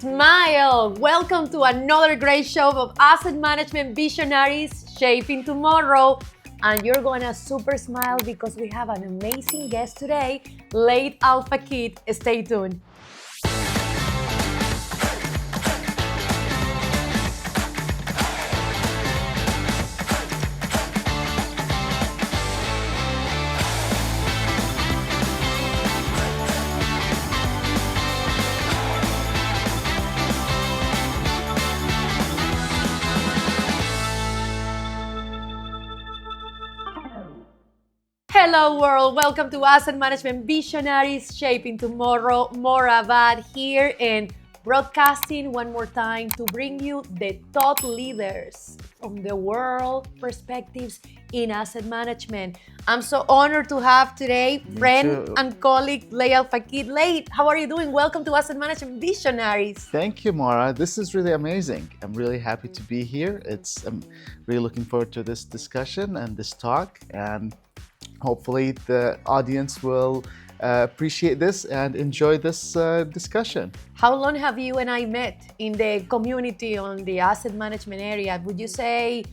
Smile! Welcome to another great show of Asset Management Visionaries Shaping Tomorrow. And you're gonna super smile because we have an amazing guest today, Laith Alfaquih. Stay tuned. Hello world, welcome to Asset Management Visionaries Shaping Tomorrow. Maura here and broadcasting one more time to bring you the top leaders from the world perspectives in asset management. I'm so honored to have today friend and colleague Laith Alfaquih. Laith, how are you doing? Welcome to Asset Management Visionaries. Thank you, Maura. This is really amazing. I'm really happy to be here. I'm really looking forward to this discussion and this talk, and hopefully the audience will appreciate this and enjoy this discussion. How long have you and I met in the community on the asset management area? Would you say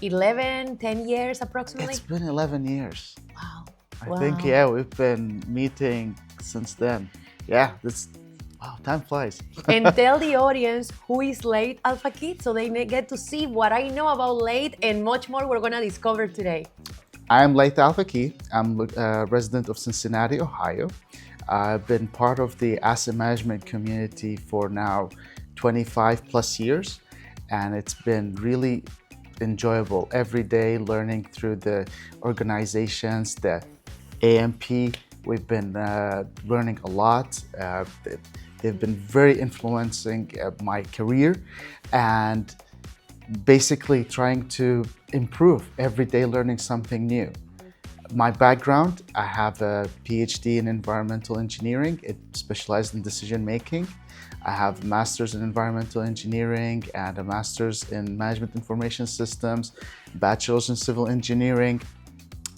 11, 10 years approximately? It's been 11 years. Wow. I think, we've been meeting since then. Yeah, time flies. And tell the audience who is Laith Alfaquih so they get to see what I know about Laith and much more we're gonna discover today. I'm Laith Alfaquih. I'm a resident of Cincinnati, Ohio. I've been part of the asset management community for now 25 plus years, and it's been really enjoyable every day learning through the organizations, the AMP. We've been learning a lot. They've been very influencing my career and basically trying to improve every day, learning something new. My background, I have a PhD in environmental engineering. It specialized in decision making. I have a master's in environmental engineering and a master's in management information systems, bachelor's in civil engineering.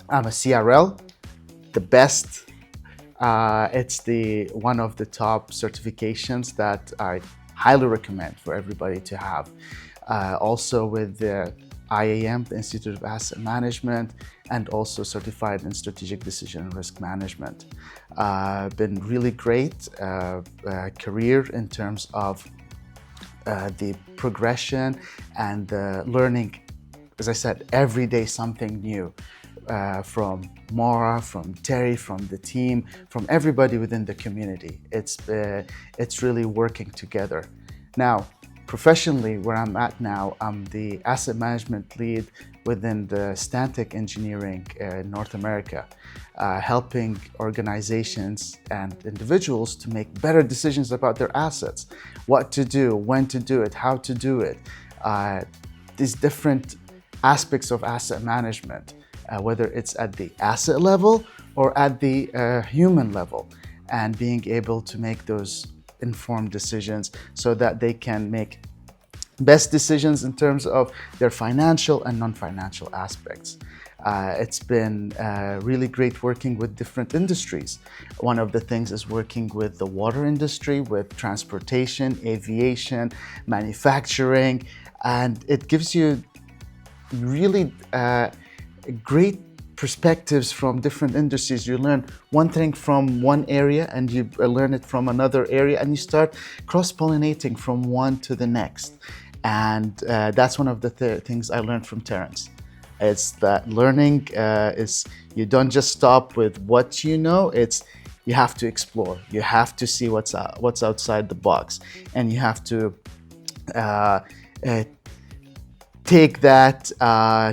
I'm a CRL, the best. It's one of the top certifications that I highly recommend for everybody to have. Also with the IAM, the Institute of Asset Management, and also certified in strategic decision and risk management. Been really great career in terms of the progression and the learning, as I said, every day something new from Maura, from Terry, from the team, from everybody within the community. It's really working together. Now, professionally, where I'm at now, I'm the asset management lead within the Stantec engineering in North America, helping organizations and individuals to make better decisions about their assets, what to do, when to do it, how to do it, these different aspects of asset management, whether it's at the asset level or at the human level, and being able to make those informed decisions so that they can make best decisions in terms of their financial and non-financial aspects. It's been really great working with different industries. One of the things is working with the water industry, with transportation, aviation, manufacturing, and it gives you really great perspectives from different industries. You learn one thing from one area and you learn it from another area, and you start cross-pollinating from one to the next. And that's one of the things I learned from Terence. It's that learning is, you don't just stop with what you know, it's you have to explore. You have to see what's outside the box, and you have to take that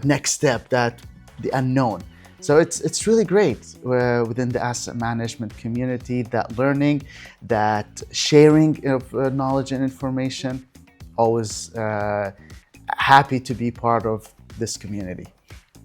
next step, the unknown. So it's really great within the asset management community, that learning, that sharing of knowledge and information. Always happy to be part of this community.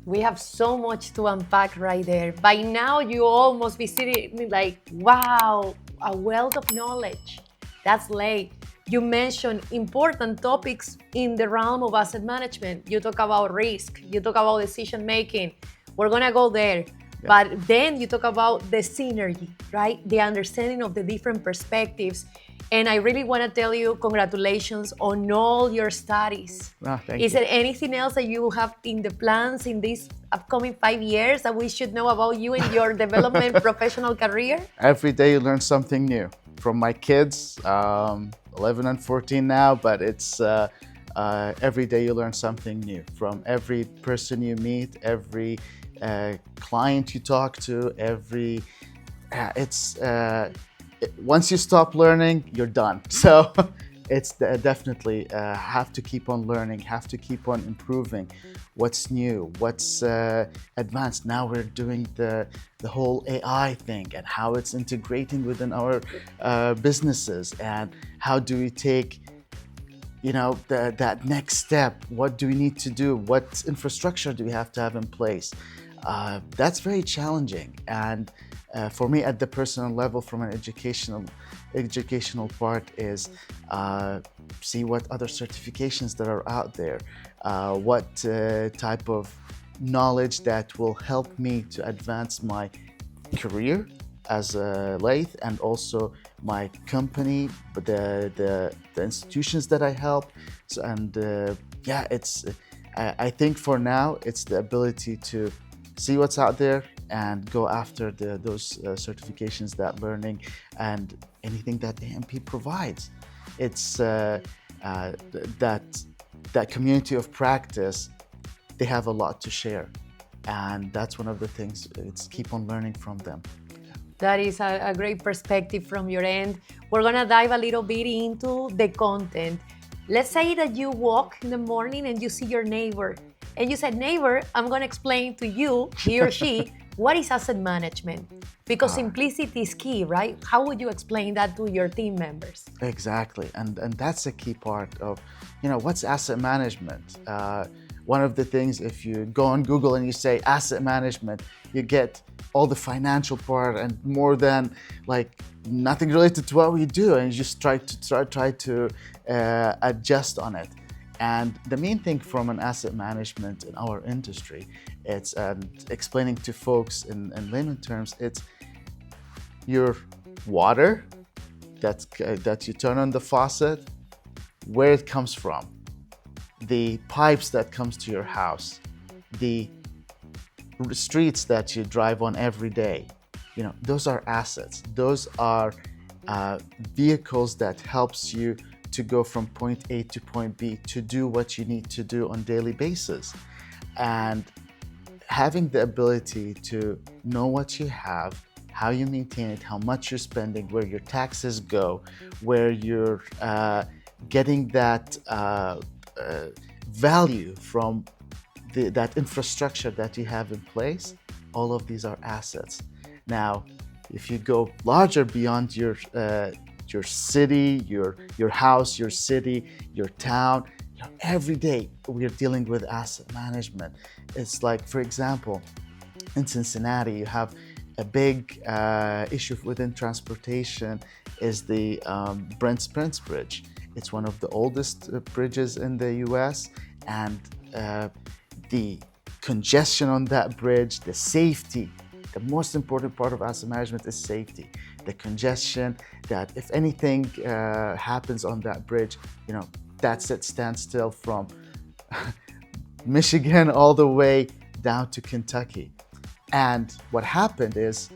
We have so much to unpack right there. By now, you all must be sitting like, wow, a wealth of knowledge. That's Laith. You mentioned important topics in the realm of asset management. You talk about risk, you talk about decision making. We're gonna go there. Yeah. But then you talk about the synergy, right? The understanding of the different perspectives. And I really want to tell you congratulations on all your studies. Thank Is you. there anything else that you have in the plans in these upcoming 5 years that we should know about you and your development professional career? Every day you learn something new. From my kids, 11 and 14 now, but it's every day you learn something new. From every person you meet, every client you talk to, once you stop learning, you're done. So it's definitely have to keep on learning, have to keep on improving. What's new, what's advanced. Now we're doing the whole AI thing and how it's integrating within our businesses, and how do we take that next step. What do we need to do? What infrastructure do we have to have in place? That's very challenging, and for me at the personal level, from an educational part, is see what other certifications that are out there, what type of knowledge that will help me to advance my career as a Laith, and also my company, but the institutions that I help. So, and I think for now it's the ability to see what's out there and go after those certifications, that learning, and anything that AMP provides. It's that community of practice. They have a lot to share, and that's one of the things. It's keep on learning from them. That is a great perspective from your end. We're gonna dive a little bit into the content. Let's say that you walk in the morning and you see your neighbor, and you said, neighbor, I'm gonna explain to you, he or she, what is asset management? Because simplicity is key, right? How would you explain that to your team members? Exactly, and that's a key part of, what's asset management. One of the things, if you go on Google and you say asset management, you get all the financial part and more than nothing related to what we do, and you just try to adjust on it. And the main thing from an asset management in our industry, it's explaining to folks in layman terms, it's your water that you turn on the faucet, where it comes from, the pipes that comes to your house, the streets that you drive on every day. Those are assets. Those are vehicles that helps you to go from point A to point B to do what you need to do on daily basis. And having the ability to know what you have, how you maintain it, how much you're spending, where your taxes go, where you're getting that value from that infrastructure that you have in place, all of these are assets. Now, if you go larger beyond your city, your house, your city, your town, every day we are dealing with asset management. It's like, for example, in Cincinnati, you have a big issue within transportation is the Brent Spence Bridge. It's one of the oldest bridges in the US, and the congestion on that bridge, the safety, the most important part of asset management is safety. The congestion, that if anything happens on that bridge, that's it, standstill from Michigan all the way down to Kentucky. And what happened is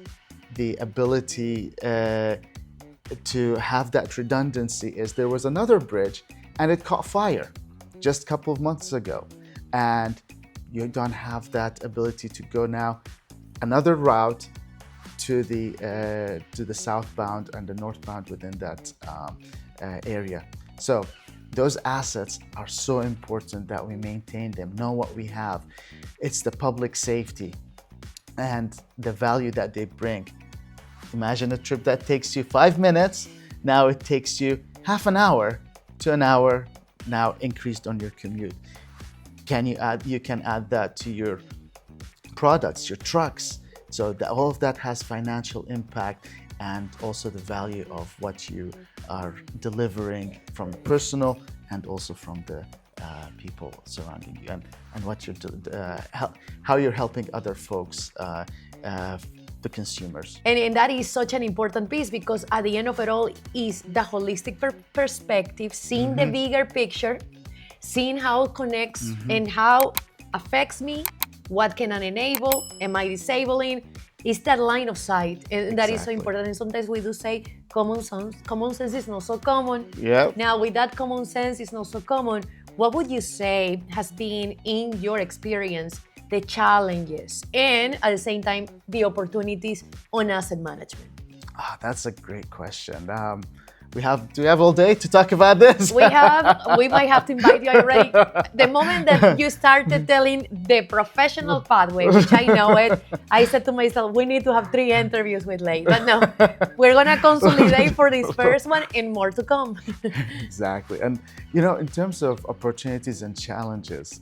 the ability to have that redundancy is there was another bridge and it caught fire just a couple of months ago. And you don't have that ability to go now another route to the southbound and the northbound within that area. So those assets are so important that we maintain them, know what we have. It's the public safety and the value that they bring. Imagine a trip that takes you 5 minutes, now it takes you half an hour to an hour, now increased on your commute. You can add that to your products, your trucks. So all of that has financial impact, and also the value of what you are delivering from personal and also from the people surrounding you, and what you're how you're helping other folks the consumers. And that is such an important piece, because at the end of it all is the holistic perspective, seeing the bigger picture, seeing how it connects and how affects me, what can I enable, am I disabling? It's that line of sight, and that is so important. And sometimes we do say common sense is not so common. Yep. Now, with that common sense is not so common, what would you say has been, in your experience, the challenges and at the same time the opportunities on asset management? That's a great question. Do we have all day to talk about this? We might have to invite you already. The moment that you started telling the professional pathway, which I know it, I said to myself, we need to have 3 interviews with Laith. But no, we're gonna consolidate for this first one and more to come. Exactly. And in terms of opportunities and challenges,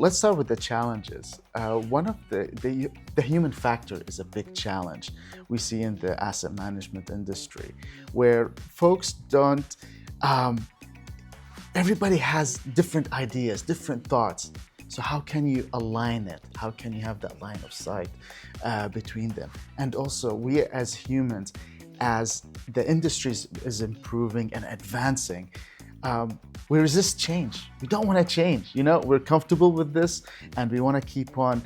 let's start with the challenges. One of the human factor is a big challenge we see in the asset management industry, where folks don't, everybody has different ideas, different thoughts. So how can you align it? How can you have that line of sight between them? And also, we as humans, as the industry is improving and advancing, we resist change. We don't want to change. We're comfortable with this, and we want to keep on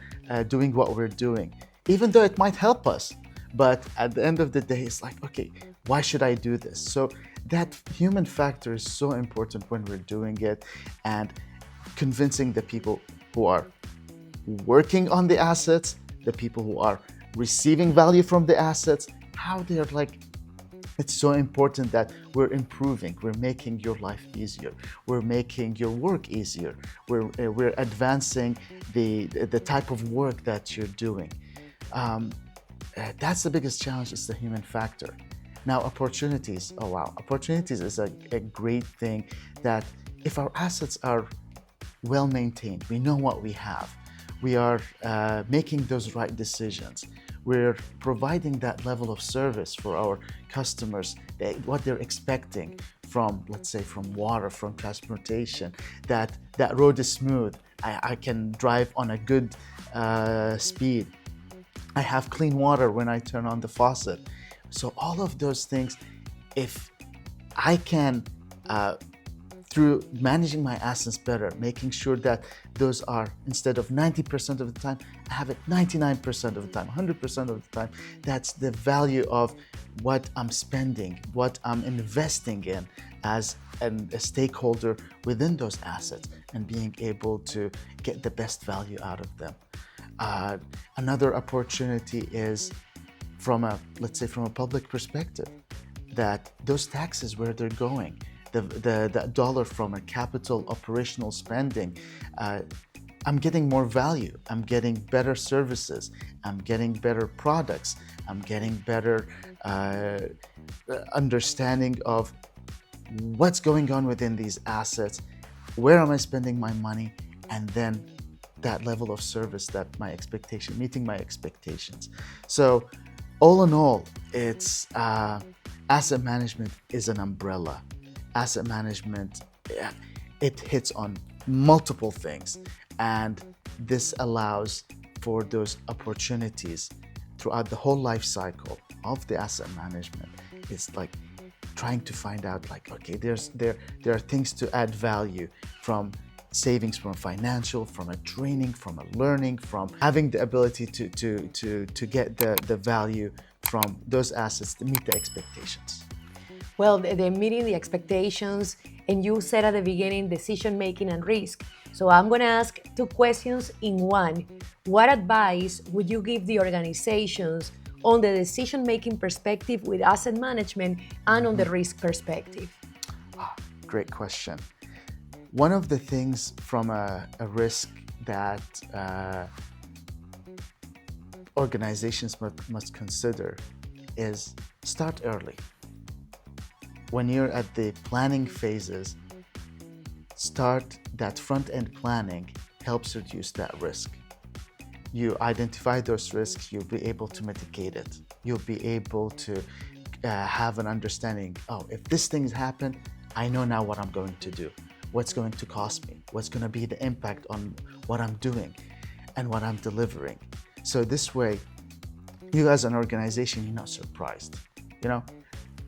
doing what we're doing, even though it might help us. But at the end of the day, it's like, okay, why should I do this? So that human factor is so important when we're doing it, and convincing the people who are working on the assets, the people who are receiving value from the assets, how they're like, it's so important that we're improving, we're making your life easier, we're making your work easier, we're advancing the type of work that you're doing. That's the biggest challenge, is the human factor. Now, opportunities, oh wow, opportunities is a great thing, that if our assets are well maintained, we know what we have, we are making those right decisions, we're providing that level of service for our customers, what they're expecting from, let's say, from water, from transportation, that road is smooth, I can drive on a good speed, I have clean water when I turn on the faucet. So all of those things, if I can, through managing my assets better, making sure that those are, instead of 90% of the time, I have it 99% of the time, 100% of the time. That's the value of what I'm spending, what I'm investing in as a stakeholder within those assets, and being able to get the best value out of them. Another opportunity is let's say from a public perspective, that those taxes, where they're going, the dollar from a capital operational spending, I'm getting more value, I'm getting better services, I'm getting better products, I'm getting better understanding of what's going on within these assets, where am I spending my money, and then that level of service, that meeting my expectations. So all in all, it's asset management is an umbrella. Asset management, it hits on multiple things, and this allows for those opportunities throughout the whole life cycle of the asset management. It's like trying to find out, like, okay, there are things to add value, from savings, from financial, from a training, from a learning, from having the ability to get the value from those assets to meet the expectations. Well, they're meeting the expectations, and you said at the beginning, decision making and risk. So I'm going to ask 2 questions in one. What advice would you give the organizations on the decision making perspective with asset management and on the risk perspective? Great question. One of the things from a risk that organizations must consider is start early. When you're at the planning phases, start that front-end planning helps reduce that risk. You identify those risks, you'll be able to mitigate it. You'll be able to have an understanding, if this thing's happened, I know now what I'm going to do. What's going to cost me? What's going to be the impact on what I'm doing and what I'm delivering? So this way, you as an organization, you're not surprised.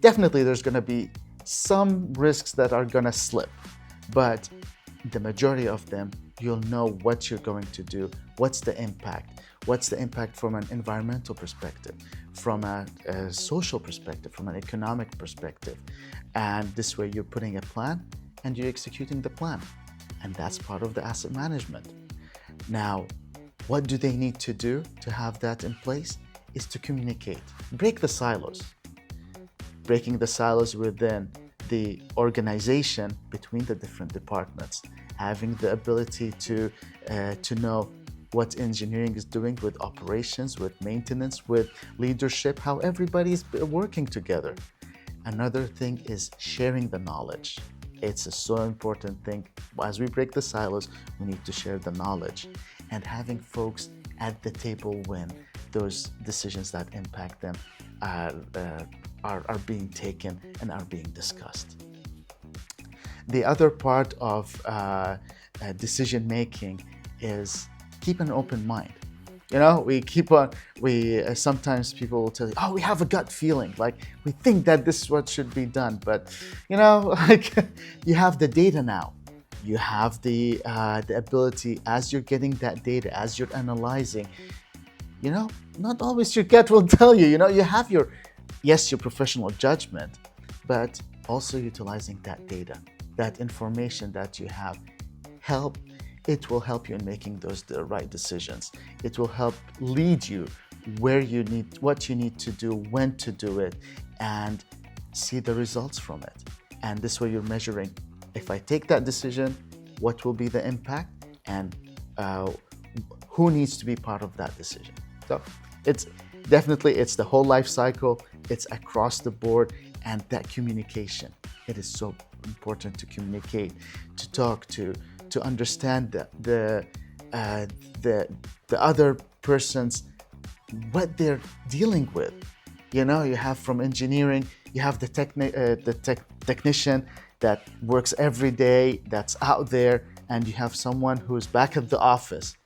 Definitely there's going to be some risks that are going to slip, but the majority of them, you'll know what you're going to do, what's the impact from an environmental perspective, from a social perspective, from an economic perspective. And this way you're putting a plan and you're executing the plan. And that's part of the asset management. Now, what do they need to do to have that in place? Is to communicate, break the silos. Breaking the silos within the organization between the different departments, having the ability to know what engineering is doing with operations, with maintenance, with leadership, how everybody's working together. Another thing is sharing the knowledge. It's a so important thing. As we break the silos, we need to share the knowledge, and having folks at the table when those decisions that impact them are being taken and are being discussed. The other part of decision making is keep an open mind. Sometimes people will tell you, oh, we have a gut feeling, like we think that this is what should be done, but like you have the data now. You have the ability, as you're getting that data, as you're analyzing, not always your gut will tell you, you have your professional judgment, but also utilizing that data, that information that you have, it will help you in making the right decisions. It will help lead you what you need to do, when to do it, and see the results from it. And this way you're measuring, if I take that decision, what will be the impact, and who needs to be part of that decision. So it's the whole life cycle, it's across the board, and that communication. It is so important to communicate, to talk, to understand the other person's, what they're dealing with. You have from engineering, you have the technician that works every day, that's out there, and you have someone who's back at the office.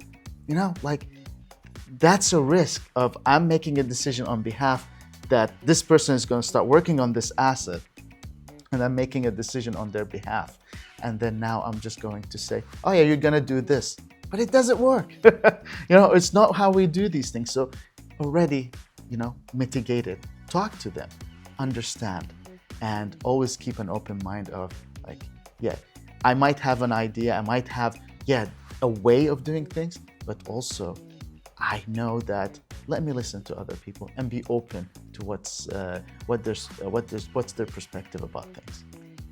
That's a risk of, I'm making a decision on behalf that this person is going to start working on this asset, and I'm making a decision on their behalf. And then now I'm just going to say, oh yeah, you're going to do this. But it doesn't work. It's not how we do these things. So already, mitigate it. Talk to them, understand, and always keep an open mind of I might have an idea, I might have, a way of doing things, but also I know that, let me listen to other people and be open to what's their perspective about things.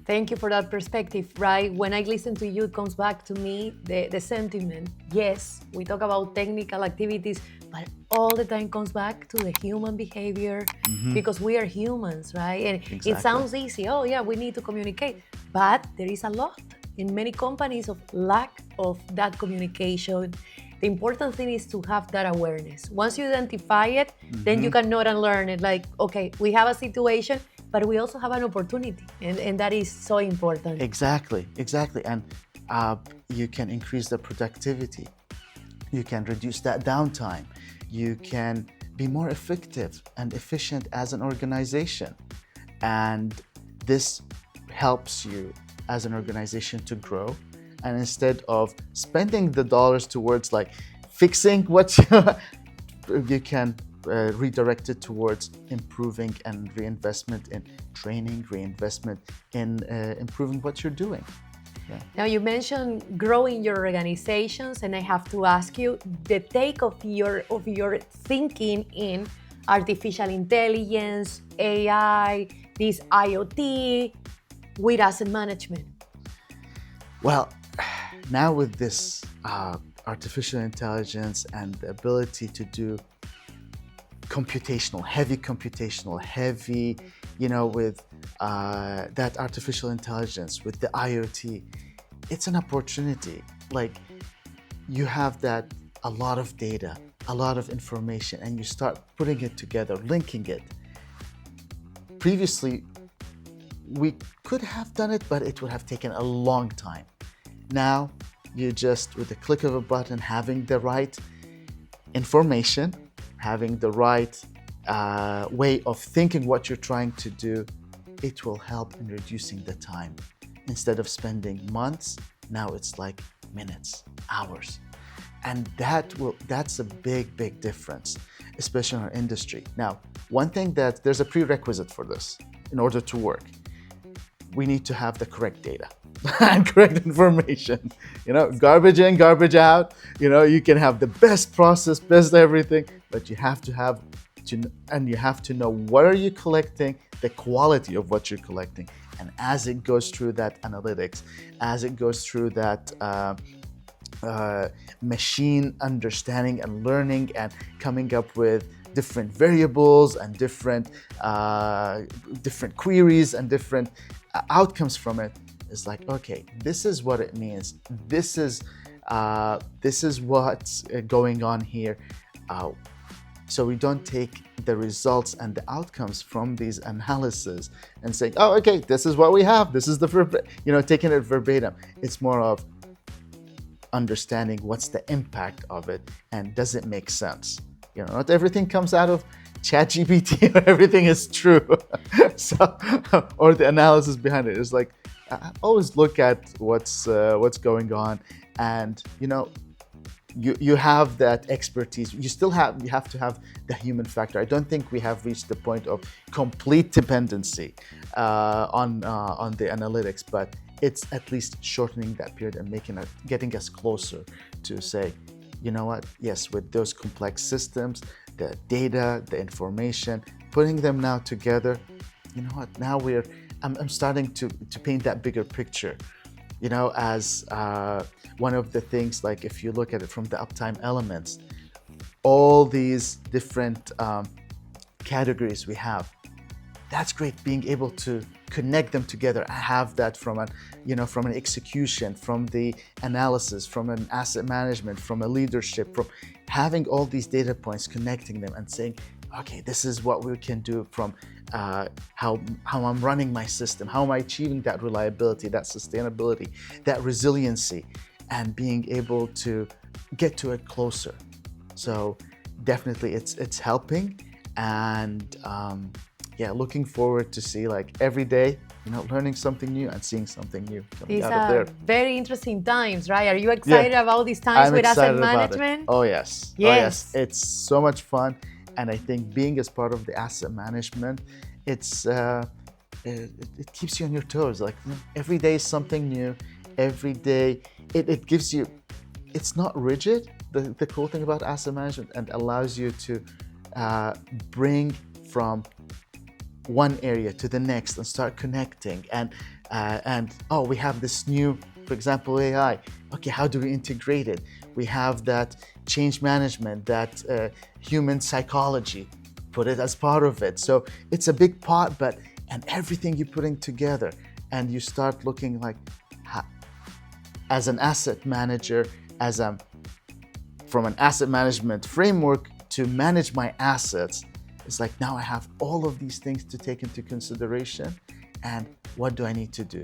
Thank you for that perspective, right? When I listen to you, it comes back to me the sentiment. Yes, we talk about technical activities, but all the time comes back to the human behavior, because we are humans, right? And Exactly. It sounds easy. Oh yeah, we need to communicate, but there is a lot in many companies of lack of that communication. The important thing is to have that awareness. Once you identify it, then you can note and learn it. Like, okay, we have a situation, but we also have an opportunity, and that is so important. Exactly. And you can increase the productivity. You can reduce that downtime. You can be more effective and efficient as an organization. And this helps you as an organization to grow. And instead of spending the dollars towards fixing what you can redirect it towards improving and reinvestment in training, reinvestment in improving what you're doing. Yeah. Now you mentioned growing your organizations, and I have to ask you the take of your thinking in artificial intelligence, AI, this IoT with asset management. Well, now with this artificial intelligence and the ability to do heavy computational, with that artificial intelligence, with the IoT, it's an opportunity. You have a lot of data, a lot of information, and you start putting it together, linking it. Previously, we could have done it, but it would have taken a long time. Now, you just, with the click of a button, having the right information, having the right way of thinking what you're trying to do, it will help in reducing the time. Instead of spending months, now it's like minutes, hours. And that's a big difference, especially in our industry. Now, one thing that there's a prerequisite for this in order to work. We need to have the correct data and correct information. Garbage in, garbage out. You can have the best process, best everything, but you have to have and you have to know what are you collecting, the quality of what you're collecting. And as it goes through that analytics, as it goes through that machine understanding and learning and coming up with different variables and different queries and different outcomes from it, is like, okay, this is what it means. This is what's going on here. So we don't take the results and the outcomes from these analyses and say, oh, okay, this is what we have. This is taking it verbatim. It's more of understanding what's the impact of it and does it make sense. Not everything comes out of ChatGPT or everything is true. Or the analysis behind it is like, I always look at what's going on, and you have that expertise. You have to have the human factor. I don't think we have reached the point of complete dependency on the analytics, but it's at least shortening that period and getting us closer to say, you know what? Yes, with those complex systems, the data, the information, putting them now together, you know what? Now I'm starting to paint that bigger picture. As one of the things, like if you look at it from the uptime elements, all these different categories we have, that's great, being able to connect them together. I have that from an execution, from the analysis, from an asset management, from a leadership, from having all these data points, connecting them and saying, okay, this is what we can do from how I'm running my system, how am I achieving that reliability, that sustainability, that resiliency, and being able to get to it closer. So definitely it's helping, and looking forward to see, like, every day, learning something new and seeing something new coming out of there. Very interesting times, right? Are you excited about these times with asset management? Oh yes. Yes. Oh yes. It's so much fun. And I think being as part of the asset management, it keeps you on your toes. Like, every day is something new. Every day, it gives you, it's not rigid. The cool thing about asset management, and allows you to bring from one area to the next and start connecting. And we have this new, for example, AI. Okay, how do we integrate it? We have that change management, that human psychology, put it as part of it. So it's a big pot, and everything you're putting together, and you start looking like, as an asset manager, from an asset management framework to manage my assets, it's like, now I have all of these things to take into consideration, and what do I need to do?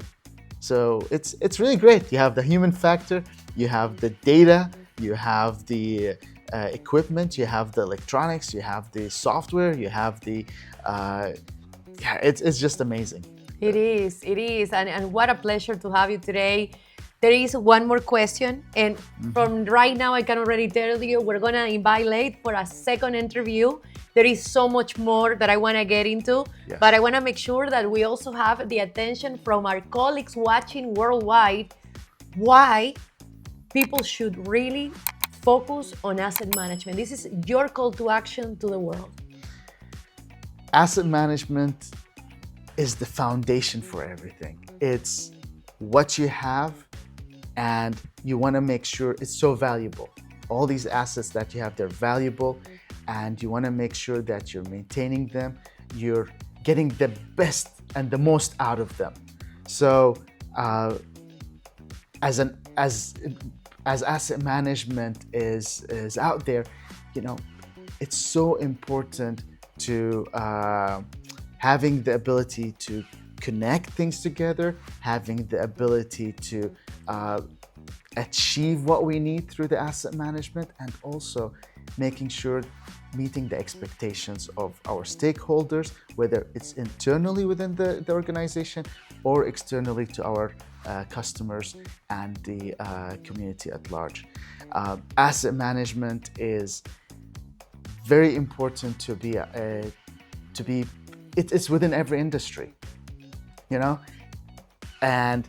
So it's really great. You have the human factor, you have the data, you have the equipment, you have the electronics, you have the software, you have the it's just amazing. It is, and what a pleasure to have you today. There is one more question, and from right now I can already tell you we're gonna invite Laith for a second interview. There is so much more that I want to get into, but I want to make sure that we also have the attention from our colleagues watching worldwide, why people should really focus on asset management. This is your call to action to the world. Asset management is the foundation for everything. It's what you have, and you want to make sure it's so valuable. All these assets that you have, they're valuable, and you want to make sure that you're maintaining them, you're getting the best and the most out of them. So as asset management is out there, it's so important to having the ability to connect things together, having the ability to achieve what we need through the asset management, and also making sure meeting the expectations of our stakeholders, whether it's internally within the organization or externally to our customers and the community at large. Asset management is very important to be it's within every industry, and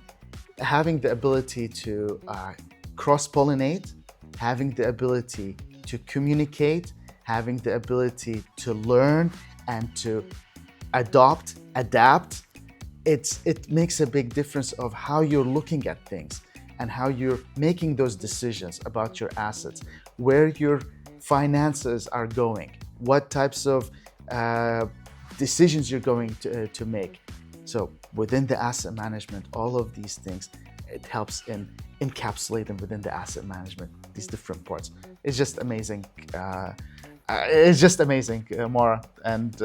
having the ability to cross-pollinate, having the ability to communicate, having the ability to learn and to adapt, it makes a big difference of how you're looking at things and how you're making those decisions about your assets, where your finances are going, what types of decisions you're going to make. So within the asset management, all of these things, it helps in encapsulating within the asset management, these different parts. It's just amazing. Maura. And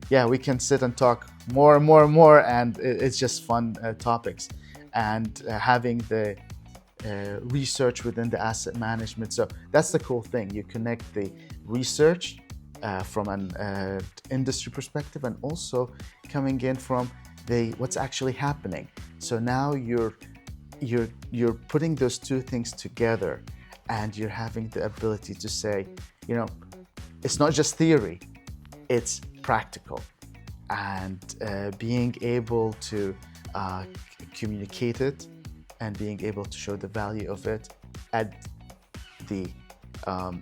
yeah, we can sit and talk more and more, and it's just fun topics. And having the research within the asset management. So that's the cool thing. You connect the research from an industry perspective, and also coming in from what's actually happening. So now you're putting those two things together, and you're having the ability to say, it's not just theory, it's practical. And being able to communicate it and being able to show the value of it at the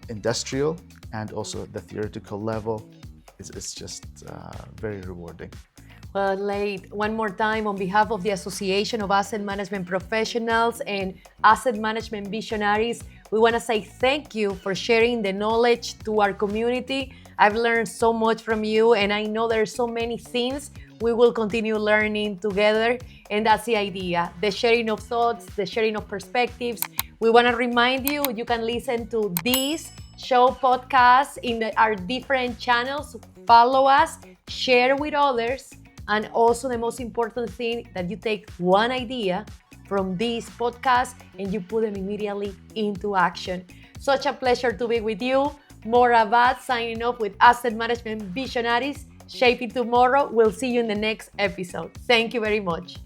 industrial and also the theoretical level, it's just very rewarding. Well, Laith, one more time, on behalf of the Association of Asset Management Professionals and Asset Management Visionaries, we want to say thank you for sharing the knowledge to our community. I've learned so much from you, and I know there's so many things we will continue learning together, and that's the idea, the sharing of thoughts, the sharing of perspectives. We want to remind you, you can listen to this show podcast in our different channels. Follow us, share with others, and also the most important thing, that you take one idea from this podcast and you put them immediately into action. Such a pleasure to be with you. Maura signing off with Asset Management Visionaries, shaping tomorrow. We'll see you in the next episode. Thank you very much.